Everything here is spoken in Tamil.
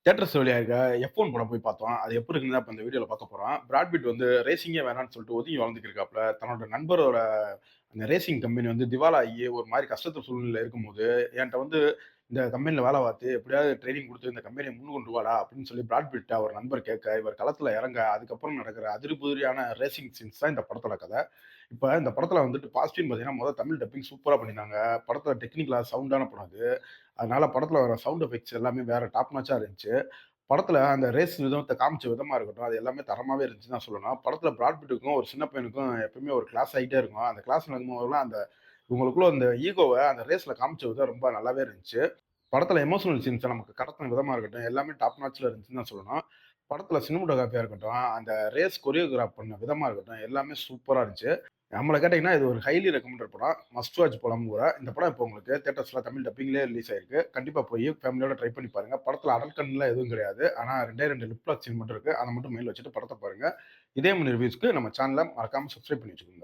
தியேட்டர்ஸ் வழியா இருக்க F1 படம் போய் பார்த்தோம். அது எப்படி இருக்குன்னு தான் இப்ப இந்த வீடியோல பார்க்க போறோம். பிராட் பிட் வந்து ரேசிங்கே வேணான்னு சொல்லிட்டு ஒதுங்கி வாழ்ந்துட்டு தன்னோட நண்பரோட அந்த ரேசிங் கம்பெனி வந்து திவாலா ஆகி ஒரு மாரி கஷ்டத்து சூழ்நிலையில இருக்கும்போது, என்ட்ட வந்து இந்த கம்பெனில வேலை பார்த்து எப்படியாவது ட்ரெய்னிங் குடுத்து இந்த கம்பெனிய கொண்டு வாடா அப்படின்னு சொல்லி பிராட் பிட்ட அவர் நண்பர் கேட்க, இவர் களத்துல இறங்க, அதுக்கப்புறம் நடக்கிற அதிரி புதிரியான ரேசிங் சீன்ஸ் தான் இந்த படத்தோட கதை. இப்ப இந்த படத்துல வந்துட்டு பாசிட்டிவ்னு பார்த்தீங்கன்னா, தமிழ் டப்பிங் சூப்பரா பண்ணியிருந்தாங்க. படத்துல டெக்னிக்கலா சவுண்டான படம் அது. அதனால படத்துல வர சவுண்ட் எஃபெக்ட்ஸ் எல்லாமே வேற டாப் நாட்ச்சா இருந்துச்சு. படத்துல அந்த ரேஸ் விதத்த காமிச்ச விதமா இருக்கட்டும், அது எல்லாமே தரமாவே இருந்துச்சுன்னு தான் சொல்லணும். படத்துல பிராட் பிட்டுக்கும், ஒரு சின்ன பையனுக்கும் எப்பவுமே ஒரு கிளாஸ் ஆயிட்டே இருக்கும். அந்த கிளாஸ் நடக்கும்போதெல்லாம் அந்த இவங்களுக்குள்ள அந்த ஈகோவ அந்த ரேஸ்ல காமிச்ச விதம் ரொம்ப நல்லாவே இருந்துச்சு. படத்துல எமோஷனல் சீன்ஸ நமக்கு கடத்துன விதமா இருக்கட்டும், எல்லாமே டாப் நாட்ச்ல இருந்துச்சுன்னு தான் சொல்லணும். படத்துல சினிமாட்டோகிராஃபியா இருக்கட்டும், அந்த ரேஸ் கொரியோகிராஃப் பண்ண விதமா இருக்கட்டும், எல்லாமே சூப்பரா இருந்துச்சு. நம்மள கேட்டீங்கன்னா, இது ஒரு ஹைலி ரெக்கமெண்டட் படம். மஸ்ட் வாட்ச் படமும் கூட. இந்த படம் இப்போ உங்களுக்கு தியேட்டர்ஸ்ல தமிழ் டப்பிங்லயே ரிலீஸ் ஆயிருக்கு. கண்டிப்பா போய் ஃபேமிலியோட ட்ரை பண்ணி பாருங்க. படத்துல அடல்ட் கன்டென்ட்லாம் எதுவும் கிடையாது. ஆனா 2 லிப் லாக் சீன் மட்டும் இருக்கு. அத மட்டும் மைண்ட்ல வச்சுட்டு படத்த பாருங்க. இதே மாரி ரிவ்யூஸ்க்கு நம்ம சேனல மறக்காம சப்ஸ்கிரைப் பண்ணி வச்சுக்கோங்க.